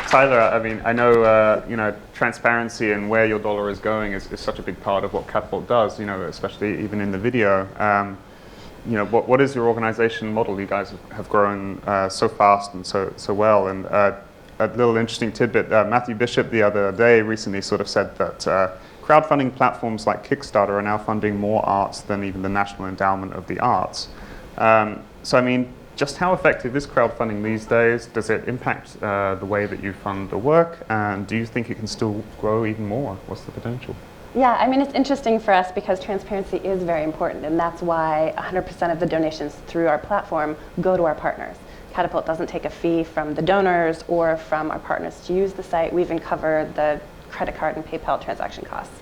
Tyler, I mean, I know, transparency and where your dollar is going is such a big part of what Catapult does, especially even in the video. What is your organization model? You guys have grown so fast and so well. And a little interesting tidbit, Matthew Bishop the other day recently sort of said that crowdfunding platforms like Kickstarter are now funding more arts than even the National Endowment of the Arts. So I mean, just how effective is crowdfunding these days? Does it impact the way that you fund the work? And do you think it can still grow even more? What's the potential? Yeah, I mean, it's interesting for us because transparency is very important, and that's why 100% of the donations through our platform go to our partners. Catapult doesn't take a fee from the donors or from our partners to use the site. We even cover the credit card and PayPal transaction costs.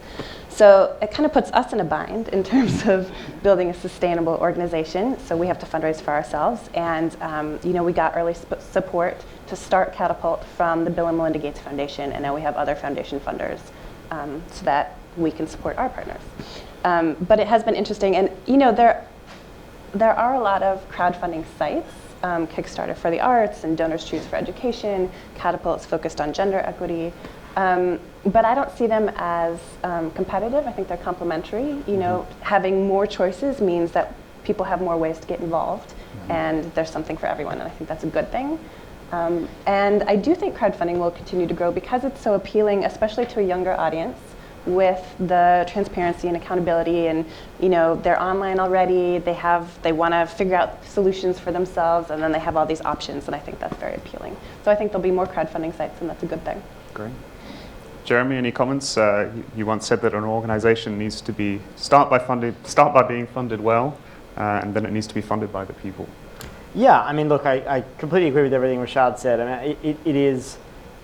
So it kind of puts us in a bind in terms of building a sustainable organization. So we have to fundraise for ourselves. And we got early support to start Catapult from the Bill and Melinda Gates Foundation, and now we have other foundation funders so that we can support our partners. But it has been interesting. And there are a lot of crowdfunding sites, Kickstarter for the arts and Donors Choose for education. Catapult is focused on gender equity. But I don't see them as competitive. I think they're complementary. Having more choices means that people have more ways to get involved, and there's something for everyone, and I think that's a good thing. And I do think crowdfunding will continue to grow because it's so appealing, especially to a younger audience, with the transparency and accountability, and they're online already. They want to figure out solutions for themselves, and then they have all these options, and I think that's very appealing. So I think there'll be more crowdfunding sites, and that's a good thing. Great. Jeremy, any comments? You once said that an organization needs to start by being funded well, and then it needs to be funded by the people. Yeah, I mean, look, I completely agree with everything Rashad said. I mean, it is,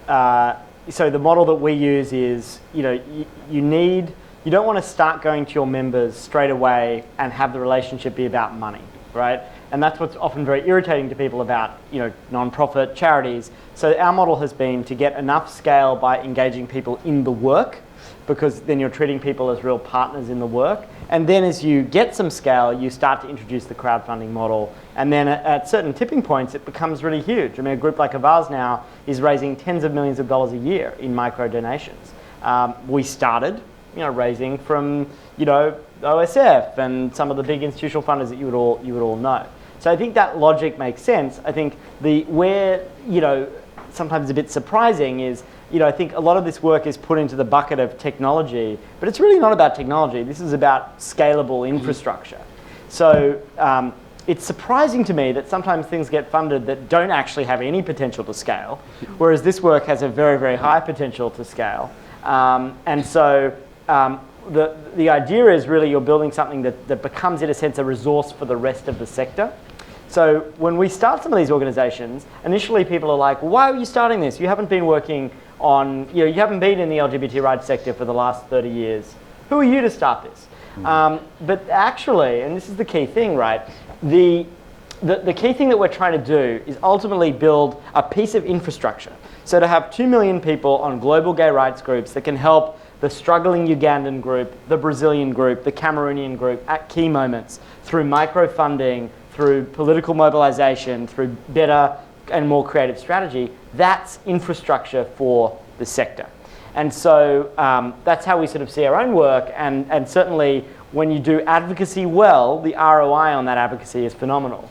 so the model that we use is, you don't want to start going to your members straight away and have the relationship be about money, right? And that's what's often very irritating to people about, non-profit charities. So our model has been to get enough scale by engaging people in the work, because then you're treating people as real partners in the work. And then as you get some scale, you start to introduce the crowdfunding model. And then at certain tipping points, it becomes really huge. I mean, a group like ours now is raising tens of millions of dollars a year in micro donations. We started, raising from, OSF and some of the big institutional funders that you would all know. So I think that logic makes sense. I think sometimes a bit surprising is, I think a lot of this work is put into the bucket of technology, but it's really not about technology. This is about scalable infrastructure. So it's surprising to me that sometimes things get funded that don't actually have any potential to scale, whereas this work has a very, very high potential to scale. And so the idea is really you're building something that becomes, in a sense, a resource for the rest of the sector. So when we start some of these organizations, initially people are like, well, why are you starting this? You haven't been working on, you haven't been in the LGBT rights sector for the last 30 years. Who are you to start this? But actually, and this is the key thing, right? The key thing that we're trying to do is ultimately build a piece of infrastructure. So to have 2 million people on global gay rights groups that can help the struggling Ugandan group, the Brazilian group, the Cameroonian group at key moments through microfunding, through political mobilization, through better and more creative strategy, that's infrastructure for the sector. And so that's how we sort of see our own work, and certainly when you do advocacy well, the ROI on that advocacy is phenomenal.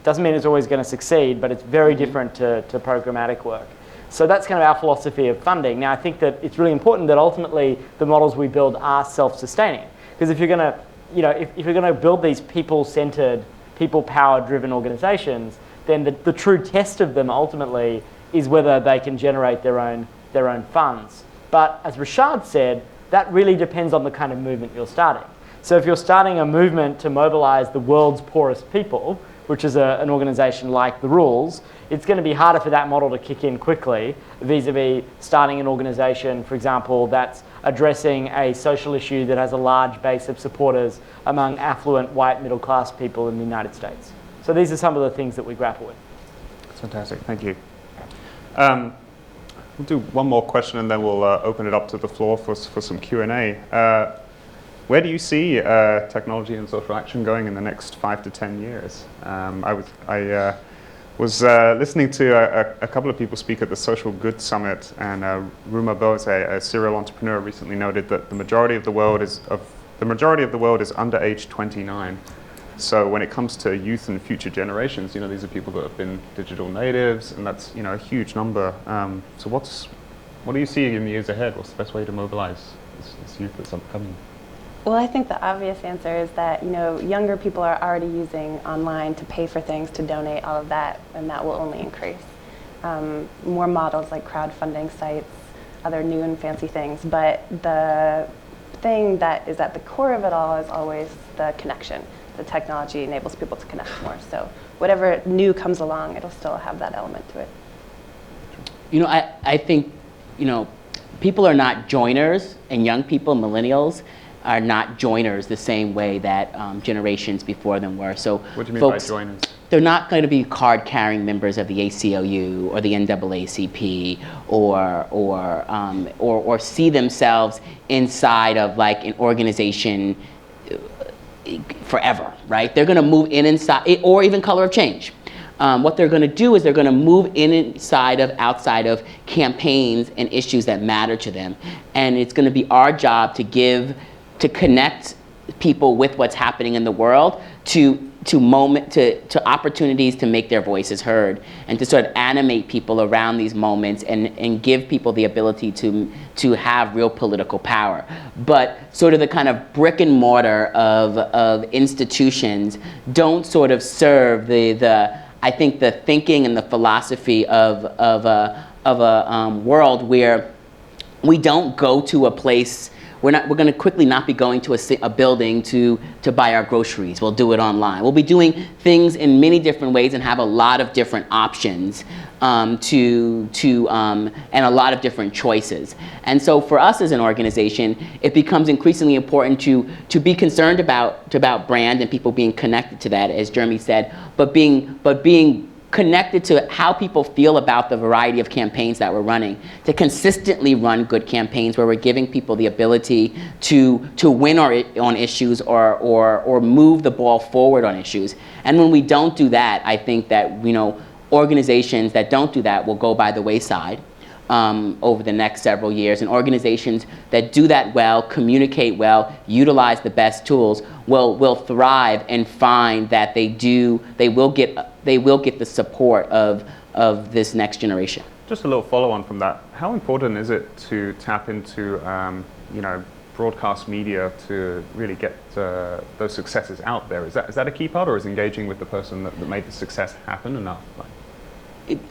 Doesn't mean it's always going to succeed, but it's very different to programmatic work. So that's kind of our philosophy of funding. Now I think that it's really important that ultimately the models we build are self-sustaining, because if you're going to, if you're going to build these people-centered, people-powered driven organizations, then the true test of them ultimately is whether they can generate their own funds. But as Rashad said, that really depends on the kind of movement you're starting. So if you're starting a movement to mobilize the world's poorest people, which is an organization like The Rules, it's going to be harder for that model to kick in quickly vis-a-vis starting an organization, for example, that's addressing a social issue that has a large base of supporters among affluent white middle-class people in the United States. So these are some of the things that we grapple with. That's fantastic, thank you. We'll do one more question and then we'll open it up to the floor for some Q&A. Where do you see Was listening to a couple of people speak at the Social Good Summit, and Ruma Bose, a serial entrepreneur, recently noted that the majority of the world is under age 29. So when it comes to youth and future generations, these are people that have been digital natives, and that's a huge number. So what do you see in the years ahead? What's the best way to mobilize this youth that's upcoming? Well, I think the obvious answer is that younger people are already using online to pay for things, to donate, all of that, and that will only increase. More models like crowdfunding sites, other new and fancy things, but the thing that is at the core of it all is always the connection. The technology enables people to connect more, so whatever new comes along, it'll still have that element to it. I think, people are not joiners, and young people, millennials, are not joiners the same way that generations before them were. So what do you mean folks, by joiners? They're not going to be card-carrying members of the ACLU or the NAACP or see themselves inside of like an organization forever, right? They're going to move inside, or even Color of Change. What they're going to do is they're going to move outside of campaigns and issues that matter to them, and it's going to be our job to connect people with what's happening in the world, to opportunities to make their voices heard, and to sort of animate people around these moments and give people the ability to have real political power. But sort of the kind of brick and mortar of institutions don't sort of serve I think the thinking and the philosophy of a world where we don't go to a place. We're going to quickly not be going to a building to buy our groceries. We'll do it online. We'll be doing things in many different ways and have a lot of different options and a lot of different choices. And so for us as an organization, it becomes increasingly important to be concerned about brand and people being connected to that, as Jeremy said, but being connected to how people feel about the variety of campaigns that we're running, to consistently run good campaigns where we're giving people the ability to win on issues or move the ball forward on issues. And when we don't do that, I think that organizations that don't do that will go by the wayside over the next several years, and organizations that do that well, communicate well, utilize the best tools will thrive and find that they will get the support of this next generation. Just a little follow-on from that. How important is it to tap into broadcast media to really get those successes out there? Is that a key part, or is engaging with the person that made the success happen enough?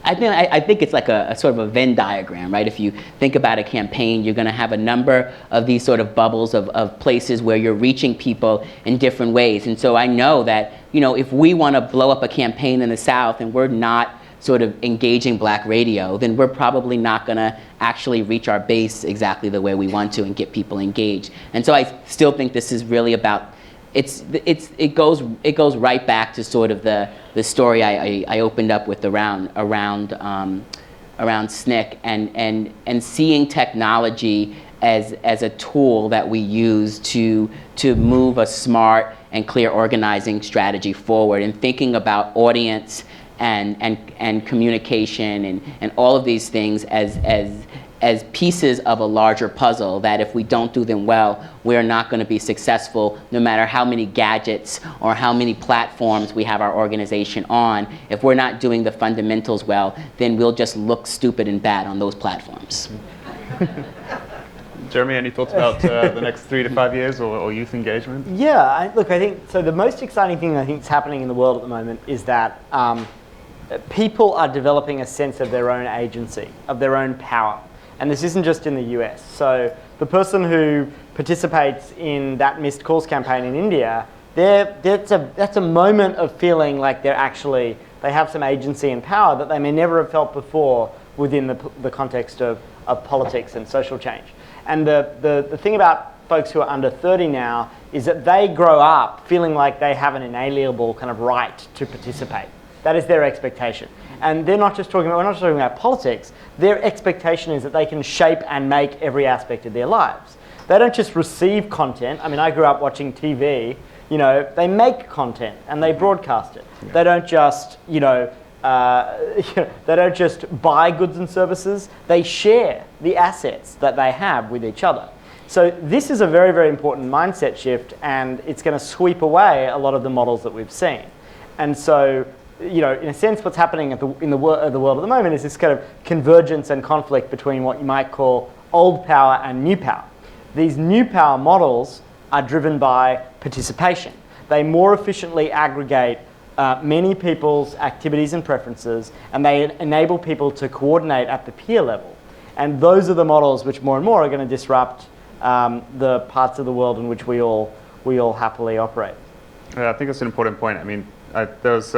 I think it's like a sort of a Venn diagram, right? If you think about a campaign, you're going to have a number of these sort of bubbles of places where you're reaching people in different ways. And so I know that, if we want to blow up a campaign in the South and we're not sort of engaging Black radio, then we're probably not going to actually reach our base exactly the way we want to and get people engaged. And so I still think this is really about it goes right back to sort of the story I opened up with around SNCC and seeing technology as a tool that we use to move a smart and clear organizing strategy forward, and thinking about audience and communication and all of these things as pieces of a larger puzzle, that if we don't do them well, we're not going to be successful no matter how many gadgets or how many platforms we have our organization on. If we're not doing the fundamentals well, then we'll just look stupid and bad on those platforms. Jeremy, any thoughts about the next 3 to 5 years or youth engagement? Yeah, I think so. The most exciting thing I think is happening in the world at the moment is that people are developing a sense of their own agency, of their own power. And this isn't just in the US. So the person who participates in that missed calls campaign in India, that's a moment of feeling like they have some agency and power that they may never have felt before within the context of politics and social change. And the thing about folks who are under 30 now is that they grow up feeling like they have an inalienable kind of right to participate. That is their expectation. And we're not just talking about politics. Their expectation is that they can shape and make every aspect of their lives. They don't just receive content. I mean, I grew up watching TV. They make content and they broadcast it. Yeah. They don't just, they don't just buy goods and services, they share the assets that they have with each other. So this is a very, very important mindset shift, and it's going to sweep away a lot of the models that we've seen. And so, in a sense, what's happening in the world at the moment is this kind of convergence and conflict between what you might call old power and new power. These new power models are driven by participation. They more efficiently aggregate many people's activities and preferences, and they enable people to coordinate at the peer level. And those are the models which more and more are going to disrupt the parts of the world in which we all happily operate. Yeah, I think it's an important point. I mean, there's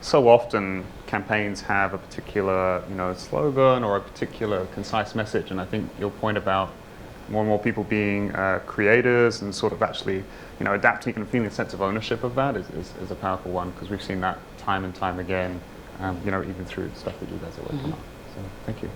so often campaigns have a particular slogan or a particular concise message, and I think your point about more and more people being creators and sort of actually adapting and feeling a sense of ownership of that is a powerful one, because we've seen that time and time again, even through the stuff that you guys are working on. So thank you.